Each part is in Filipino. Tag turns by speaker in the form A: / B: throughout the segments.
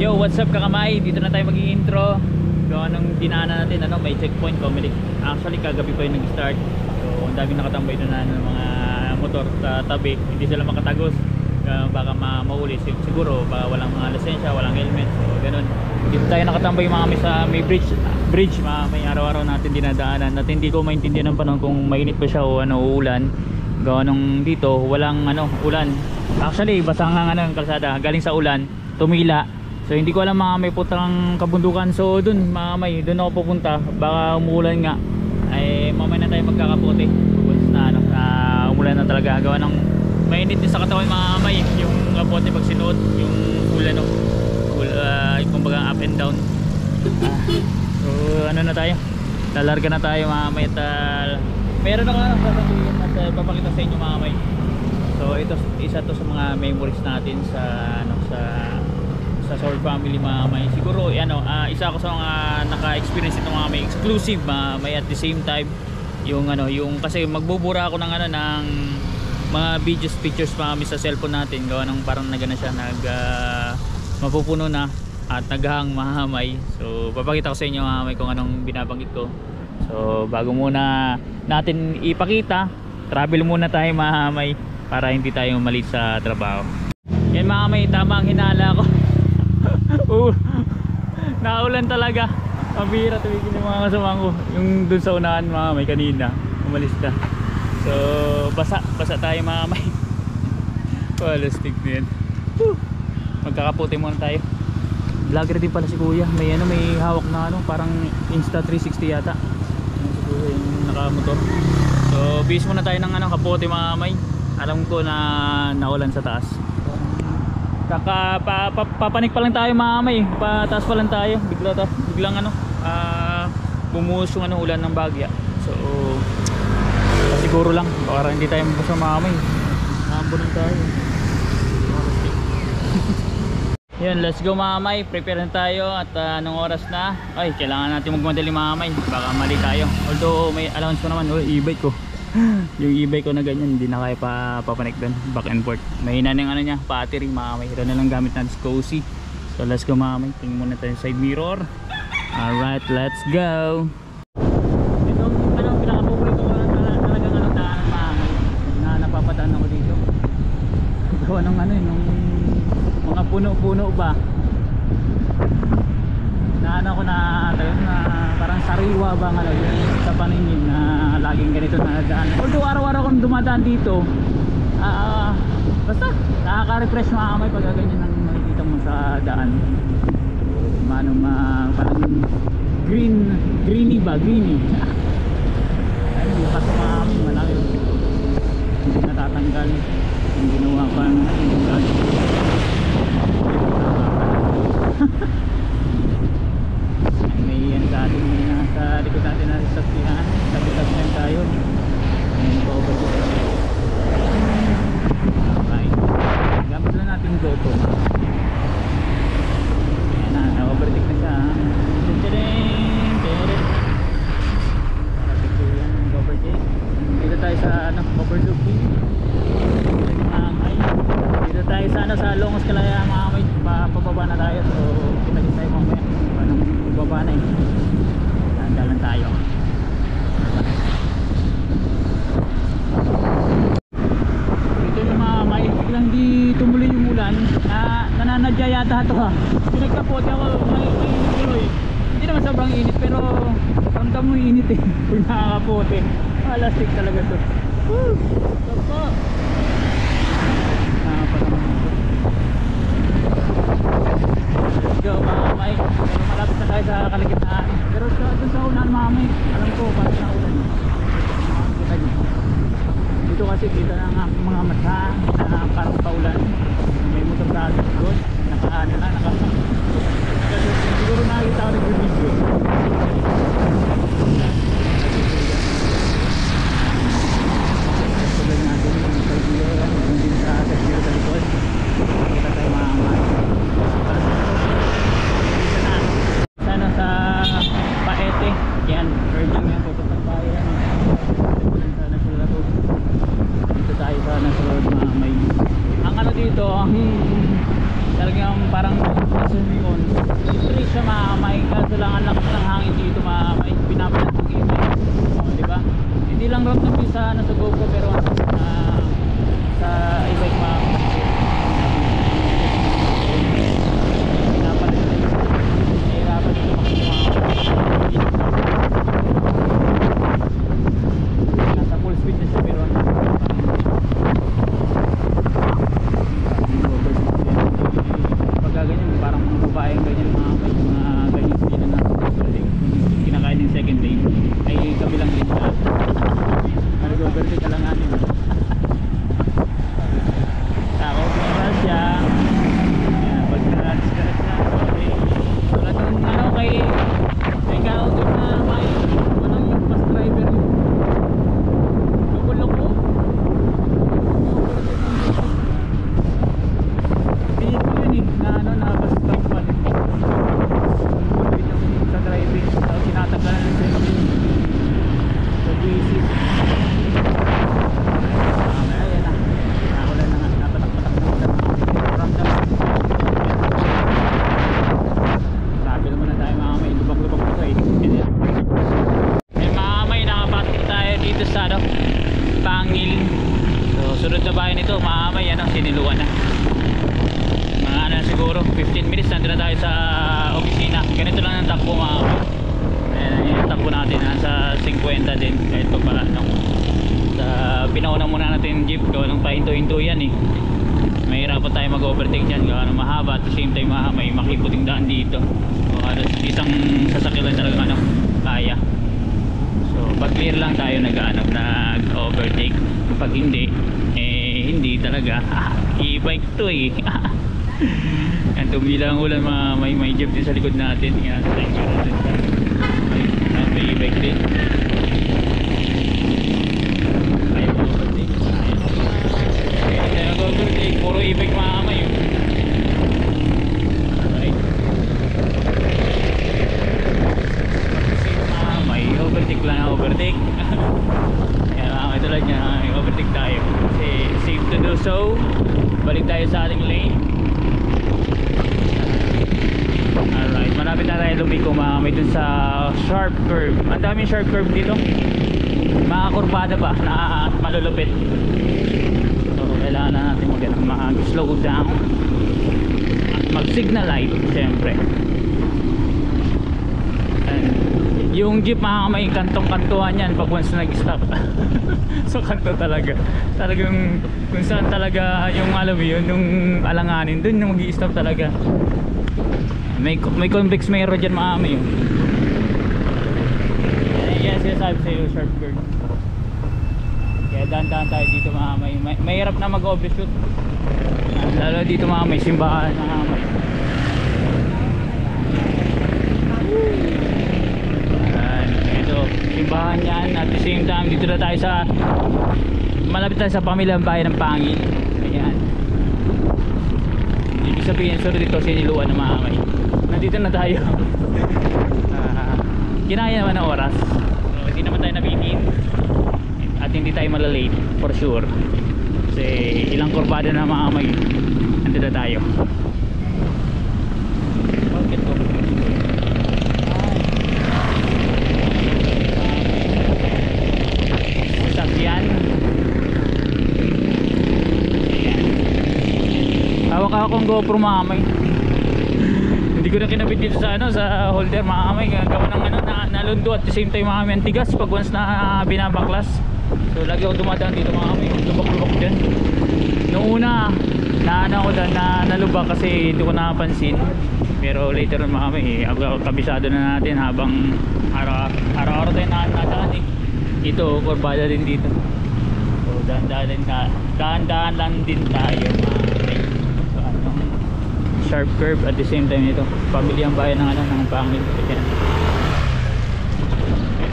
A: Yo, what's up kakamay? Dito na tayo mag-i-intro. So anong dinaanan natin, ano, may checkpoint Comelec. Actually kagabi pa yung nag-start. So ang daming nakatambay doon na ng mga motor sa tabi. Hindi sila makatagos. Baka mahuli siguro, baka walang mga lisensya, walang helmet. So ganun. Dito tayo nakatambay mga kami sa may bridge may araw-araw natin dinadaanan. At hindi ko maintindihan ng panahon kung mainit pa siya o ano, uulan. Gawa nung dito walang ano, ulan. Actually basa nga ng kalsada galing sa ulan, tumila. So hindi ko alam mga may putang kabundukan. So dun mamay, dun ako pupunta. Baka umuulan nga. Ay mamay na tayo magkakapote. Once na ano, umulan na talaga. Gawa ng mainit din sa katawan mga mamay. Yung kapote pag sinuot, yung full ano, full kumbaga up and down. So ano na tayo? Lalarga na tayo mga mamay at meron ako sasabihin at papakita sa inyo mga mamay. So ito isa to sa mga memories natin sa ano, sa Sword family mga may. Siguro ano, isa ako sa mga naka-experience nito mga may exclusive may at the same time yung ano, yung kasi magbubura ako ng ano ng mga videos, pictures mga may sa cellphone natin. Gawa ng parang nagana siya mapupuno na at naghang mahamay. So papakita ko sa inyo mga may kung anong binabanggit ko. So bago muna natin ipakita, travel muna tayo mahamay para hindi tayo malit sa trabaho. Yan mga may, tama ang hinala ko. Naulan talaga. Mabira tumigil yung mga kasama ko. Yung dun sa unahan mga may kanina, umalis na. So basa tayo mga may. Palastig na yan. Magkakaputi muna tayo. Vlogger din pala si kuya. May ano, may hawak na ano, parang Insta 360 yata. Yung nakamotor. So bis muna tayo ng ano, kapote mga may. Alam ko na naulan sa taas. Papanik pa lang tayo mga may. Pataas pa lang tayo. Biglang ano, bumuhos yung ano, ulan ng bagya. So siguro lang para hindi tayo mabasa mga may. Naambunan tayo. Yan, let's go mga may. Prepare na tayo at anong oras na? Ay, kailangan natin magmadali mga may. Baka mali tayo. Although may allowance ko naman, e-bike ko. Yung e-bike ko na ganyan, hindi na kaya papanik doon, back and forth. Mahina na yung ano niya, battery mga may. Ito na lang gamit natin, Cozy. So let's go mga may. Tingin muna tayo side mirror. Alright, let's go. Itong ano, pinaka-paborito ko na talagang ano, daanan mga may, na napapadaan ako dito. Gawa ng ano, nung mga puno-puno ba na ano ko na tayo na parang sariwa ba nga lang sa paningin na laging ganito na daan. Although araw-araw kong dumadaan dito, basta nakaka-refresh mga kamay pag ganyan ang makikita mo sa daan. Parang greeny ba? Greeny. Ayun, yung pato mga kamay malaki. Hindi natatanggal. Yung ginawa ko ang may yan sa atin, may nasa likod natin na sasakyan. Sabi-sabihan tayo. Ayan po ba ito? Okay. Gamit lang natin yung GoPro. Ayan na, na-overtake na siya. Parating ko yan yung overtake. Dito tayo sa ano, overlooking. Dito tayo sa ano, sa Longos Kalaya mga kamay. Papababa na tayo. So kita-kita tayo mamaya. Baba na eh. Dalan tayo. Ito yung mga maibig lang di tumuloy yung ulan. Nananadya yata ito ha. Pinagkapote ako may tuloy. Hindi naman sobrang init pero ramdam mo init eh. Pag nakakapote. Alastik talaga ito. Woo! Sapa! Let's go mga Mike. Malapit na tayo sa kaligitnaan. Pero dun sa unahan mga Mike, alam ko parang na ulan. Kita dito. Dito kasi kita ng aking mga mata na parang paulan. May motor sa atin doon. Nakaano na, siguro nakakita ko nag-video. Tuloy natin yung and cons. Straight siya maamay, kaso lang ang lakas ng hangin dito maamay, pinapalan ng e-bike. O, diba? Hindi lang road naman sa nasa GoPro pero sa e-bike maamay. Pinapalan din. Nahirapan dito nasa full speed na siya pero ganyan, parang mga babaeng ganyan mga ganyan speed na kinakain ng second day ay kabilang din siya nag-overtake ka lang natin ako pinag siya pag na-disconnect na okay wala nung ano kay ka-auto na may walang yung bus driver loko-loko na ano na bus stop pa rin sa driving tapos sinatagalan ng safety sa visit ayan na ako lang na napatak-patak na ramdam sabi naman na tayo mga may lubak-lubak ito may mga may nakapasok tayo dito sa ano Pangil so sunod na bahay nito mga may ano siniluan na mga ano siguro 15 minutes nandun na tayo sa opisina ganito lang ang takbo mga ayan yung takbo natin sa 50 din kahit pa ano sa pinauna muna natin yung jeep gawa ng pahinto-hinto yan mahirapan tayo mag-overtake dyan gawa ng mahaba at the same time may makiputing daan dito so isang sasakyan lang talaga ano kaya so pag clear lang tayo nag-overtake pag hindi hindi talaga e-bike to Yan, tumila ang ulan may jeep din sa likod natin yan, thank you natin may e-bike din ayaw mag-overtake ayaw mag-overtake puro e-bike makamay alright may overtake lang ang overtake yan mga tulad niya overtake tayo kasi safe to do so balik tayo sa ating lane. Alright, malapit na tayo lumiko may dun sa sharp curve. Ang daming sharp curve dito. Mga kurbada pa na malulupit. So kailangan na natin mag-slow down at mag-signal light syempre. Yung jeep may kantong-kantuhan yan pag once nag-stop. So kanto talaga. Talagang kung saan talaga yung alam mo yun, yung alanganin dun yung mag-i-stop talaga. May convex mirror dyan yun. Yan sinasabi sa'yo sharp curve. Kaya dahan-dahan tayo dito mahirap na mag-overshoot. Lalo dito may simbahan simbahan yan at the same time dito na tayo sa malapit tayo sa pamilyang bayan ng Pangil. Ayan ibig sabihin sorry dito siniluan ng maamay nandito na tayo kinaya naman ang oras so, hindi naman tayo nabitin at hindi tayo malalate for sure kasi ilang kurbada na maamay nandito na tayo bakit ko hawak akong GoPro mamay hindi ko na kinabit dito sa sa holder mamay gawa ng nalundo at the same time mamay ang tigas pag once na binabaklas so lagi ako dumadaan dito mamay lubak-lubak dyan noong una ako dyan nalubak kasi hindi ko napansin pero later on mamay kabisado na natin habang araw-araw tayo nadaan ito kurbada din dito so dahan-dahan lang din tayo mamay sharp curve at the same time ito pamilya ang bayan ng Pangil ito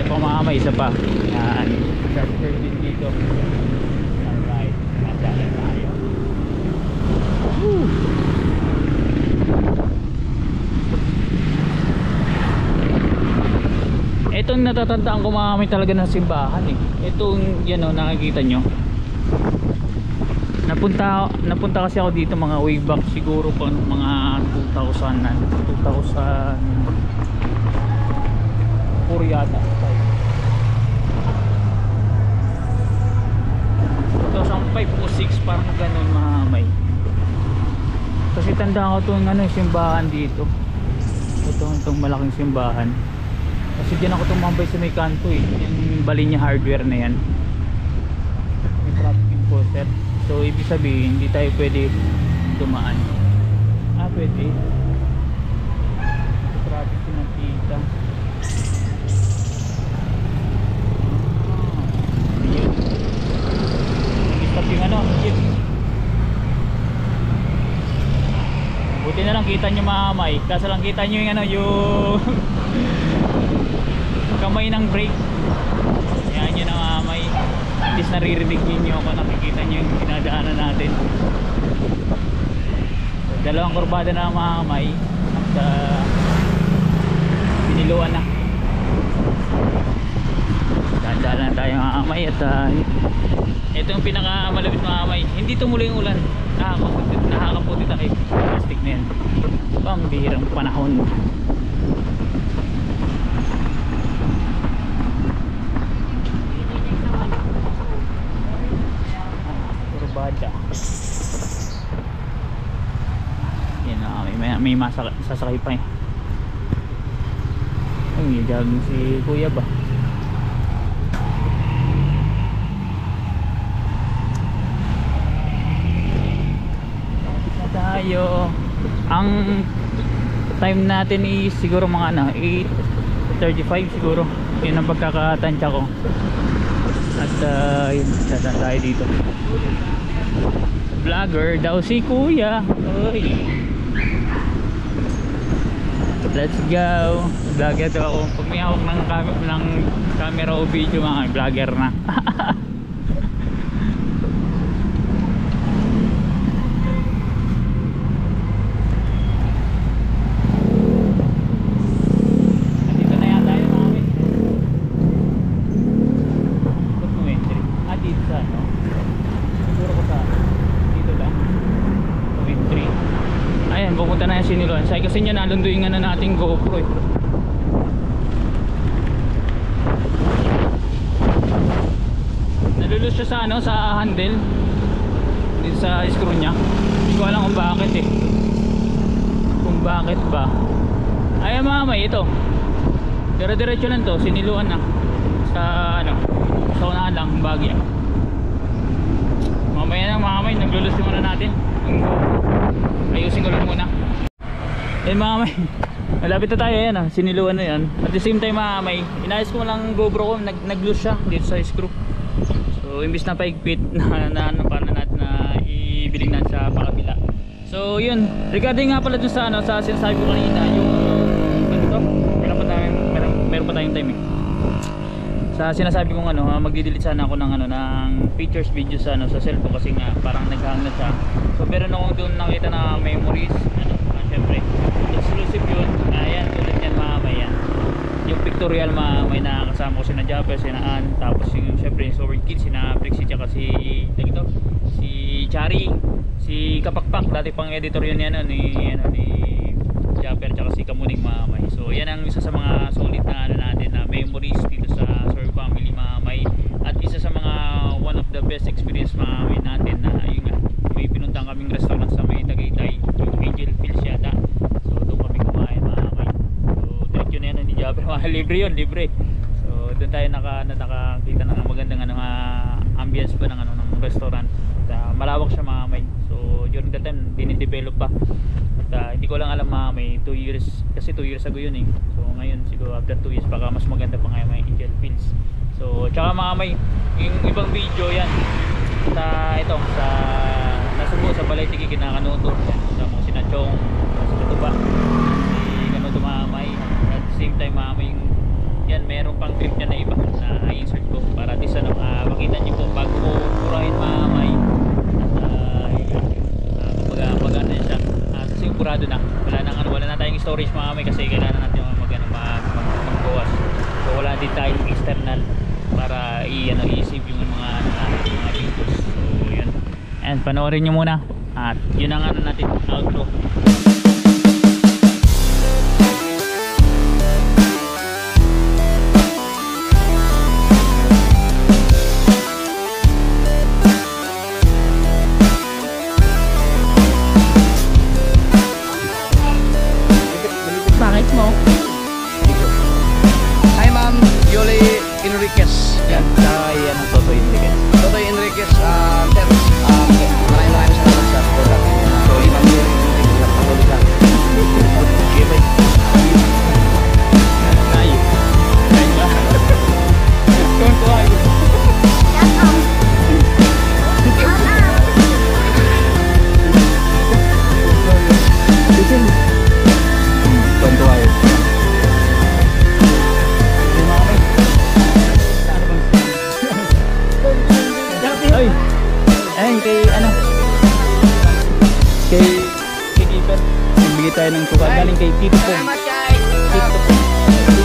A: pa isa pa yan sharp curve din dito alright nadalan tayo itong natatandaan ko talaga ng simbahan itong yan nakikita nyo napunta kasi ako dito mga way back siguro pa mga 2004 yata, 2005 o 6 parang ganun mahamay. Kasi tanda ko itong simbahan dito, itong malaking simbahan. Kasi dyan ako tumambay sa may kanto yung Balinya hardware na yan, may traffic enforcer. So ibig sabihin hindi tayo pwede dumaan. Pwede sa traffic sinakita. Yun, nag-stop yung jeep. Buti na lang kita nyo mahamay, kaso lang kita nyo yung yung kamay ng brake. Yan yun ang mahamay. At least naririnig nyo ako, nakikita nyo yung dinadaanan natin. So, dalawang kurbada na mahamay at biniluan na. Dahan-dahan na tayo mahamay at ito yung pinakamalapit mahamay. Hindi tumuloy yung ulan, nakakaputi tayo. Plastic na yan, pambihirang panahon. Kurbada yan na, may sasakay pa may jogging si kuya ba. Tayo ang time natin is siguro mga 8:35 siguro, yun ang pagkakatansya ko. At yun, sasaan tayo dito. Vlogger daw si kuya. Oy, let's go. Vlogger daw ako. Pag may hawak ng camera o video, mga vlogger na. Pupunta na yung Siniloan. Say kasi niya nalundo yung nating GoPro Nalulus siya sa sa handle dito sa screw niya. Hindi ko alam kung bakit kung bakit ba. Ay mamay ito. Dire-diretso lang to, Siniloan na. Sa sa unahan lang Bagya. Mamaya na mamay, naglulus yung natin. Yung GoPro. Ayusin ko lang muna. Mga may malapit na tayo yan Siniluan na yan. At the same time may inayos ko lang GoPro ko, nag-loose siya dito sa screw. So imbis na paigpit na paano natin na ibiling natin sa pakabila. So yun, regarding nga pala dun sa sa sinasabi ko kanina, yung meron pa tayong time sa sinasabi kong magdi-delete sana ako ng ng pictures, videos sa cellphone kasi nga parang nag-hang na siya. So meron akong doon nakita na memories syempre exclusive yun. Ayan, tulad yan mamay yan. Yung pictorial mamay na kasama ko sina Japper, sina Ann, tapos yung syempre yung Sword Kids, sina Flexi tsaka si Chari, si Kapakpak, dati pang editor yun yan ni Japper tsaka si Kamuning mamay. So yan ang isa sa mga solid na natin na memories dito sa Sword Family mamay, at isa sa mga one of the best experience mamay natin na yun nga, may pinuntang kaming restaurant sa may Tagaytay, yung Angel Fields yata. So doon kami kumain mamay. So diretso na yan ni Japper, libre yun, libre. So doon tayo nakakita ng magandang ambience ba ng ng restaurant. Malawak siya mamay. So during that time dinidevelop pa. At hindi ko lang alam may 2 years, kasi 2 years ago yun So ngayon siguro after 2 years baka mas maganda pa ngayon may Angel Fields. So tsaka mamay yung ibang video yan sa nasubo sa Balaytigi kinakanuto sa mga sinachong sa Katuba si Kanuto mamay. At the same time mamay yan meron pang clip niya na iba na insert ko para at least makita niyo po bago ko purahin mamay. At maganda siya. Sigurado na wala na tayong storage mamay kasi kailangan natin magbawas. So wala din tayong external para i-save yung mga videos. So yun, And panoorin nyo muna. At yun ang ano natin, outro. Bakit mo?
B: Hi ma'am, Yoli Enriquez.
A: Yan, kaya yan ang Totoy Enriquez.
B: Totoy Enriquez, sir, maraming salamat sa support natin. So, ma'am Yoli Enriquez, napatuloy ka. Okay, bye.
A: Ay, ayun ba? Kung ko ay.
B: Tonto ay.
A: Ay, ayun kay ano? Kay Keeper. Nagbigay tayo ng suka. Galing kay Tito Pong.
B: Salamat kay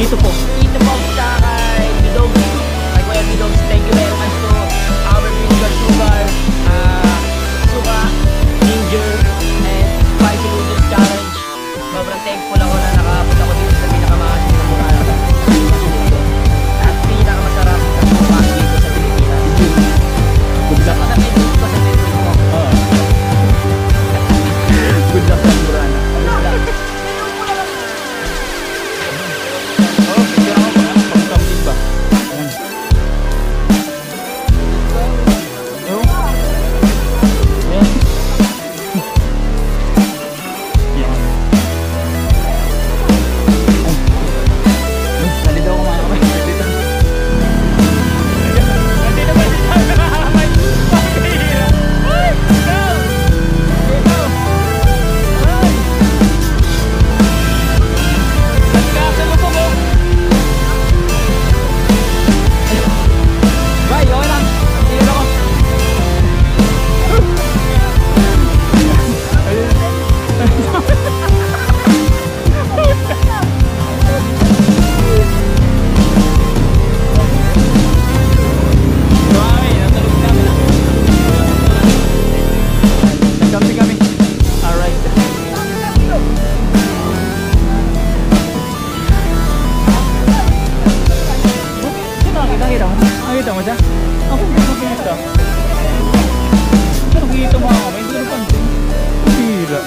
A: Tito Pong.
B: Tito Bob sa kay Bidog. Kay Kuya Bidog, thank you very much to our Vinegar Sugar, Suka, Ginger, and Spicy Noodles Challenge. Sobrang thankful ako na nakapunta ko dito sa pinakamaasin na mukha at pinakamasarap na suka dito sa Pilipinas.
A: Good luck.
B: Sa Facebook ko, sa Facebook mo.
A: Oo. Good luck sa Burana. Oh, picture ako mga pagkambing ba? Ayan. Oh. Ayan. Ayan. Ay, nalito ako mga kamay. Nalito. Nandito ba siya nakakamay? Pagkahira. Ay! Go! Go! Ay! Nagkasalubog ako. Bye, okay lang. Tingin ako. Mami, natulog kami na. Nagkampi kami. Alright. Nakita mo? Nakita mo siya? Ako hindi ko pinita. Nakikita mo ako, hindi ko napansin. Hira.